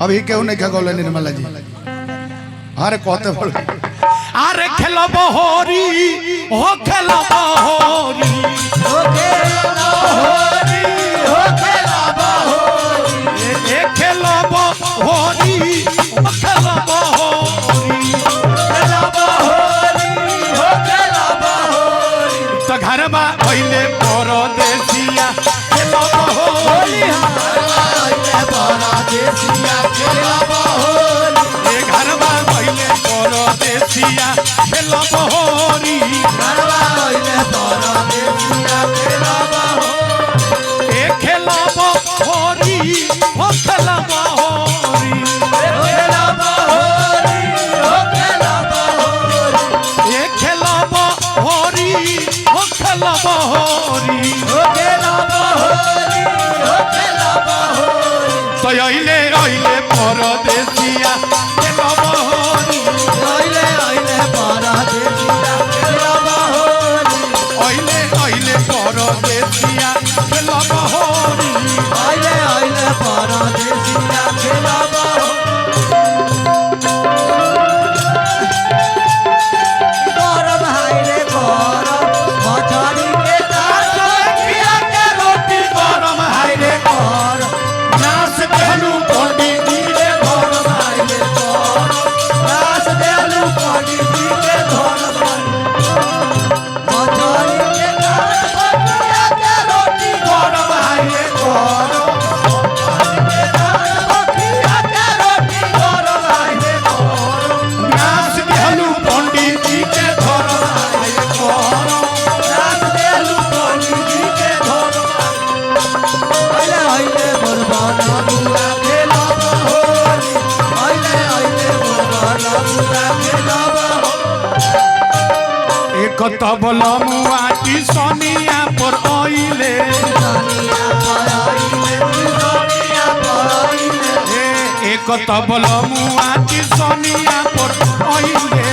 अभी क्यों नहीं क्या बोले निर्मला जी अरे कहते बोल अरे खेलो बहोरी हो खेलो बहोरी हो खेलो बहोरी हो खेलो बहोरी ए खेलो बहोरी हो खेलो बहोरी खेलो बहोरी हो खेलो बहोरी तो घर बा पहले परदेसिया खेलो बहोरी आइले परदेसिया खेलो बहोरी ए घर बा पहले परदेसिया खेलो बहोरी गरबा आइले परदेसिया खेलो बहोरी ए खेलो बहोरी हो खेलो बहोरी खेलो बहोरी हो खेलो बहोरी ए खेलो बहोरी हो खेलो बहोरी हो खेलो बहोरी हो खेलो बहोरी तो अइले अइले परदेसिया खेलो बहोरी आइले आइले परदेसिया खेलो बहोरी अइले अइले परदेसिया खेलो बहोरी आइले आइले परदेसिया खेलो बहोरी गरम हाइले गरम मछरी के दाल खिया के रोटी गरम हाय रे गरम नास कहलू पंडित जी रे गरम हाइले गरम रास देलु पंडित जी के गरम मछरी के दाल खिया के रोटी गरम हाय रे गरम खिया के रोटी गरम हाइले गरम नास कहलू पंडित जी के गरम हाय रे रास देलु पंडित जी के गरम आइले आइले बरबाना बुआ खेला बहोरी आइले आइले बरबाना बुआ खेला बहोरी एक तबल मुआटी सोनिया पर आइले दुनिया पर आइले दुनिया पर आइले एक तबल मुआटी सोनिया पर आइले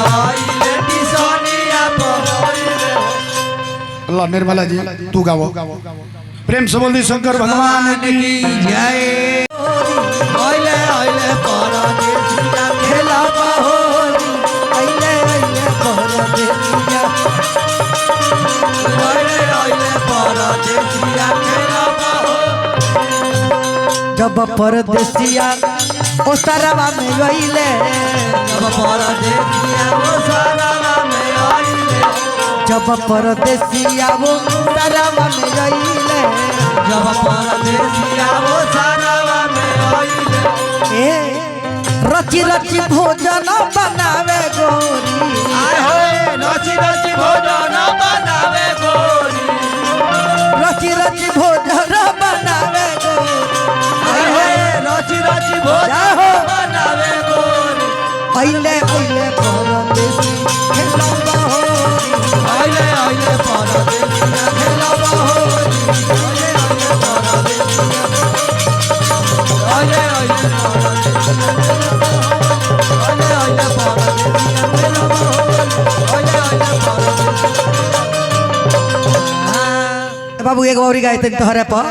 आइले दुनिया पर आइले अल्लाह निर्मला जी तू गाओ प्रेम से बोल दी शंकर भगवान की जय आइले आइले परदेसिया खेला बहोरी आइले आइले परदेसिया आइले आइले परदेसिया खेला बहोरी जब परदेसिया ओ सरवा में आइले जब परदेसिया ओ सरवा में आइले जब परदेसिया वो सरवा में आइले जब परदेसिया वो सरवा में आइले ए रची रची भोजन बनावे गोरी आय होए रची रची भोजन बनावे गोरी रची रची भोजन बनावे गोरी आय होए रची रची भोजन बनावे गोरी आइले आइले परदेसी खेला बहोरी आइले आइले परदेसिया खेला बहोरी आइले आइले परदेसिया आइले आइले परदेसिया खेला बहोरी आइले आइले परदेसिया बाबू एक बारी गायते तोहरे पर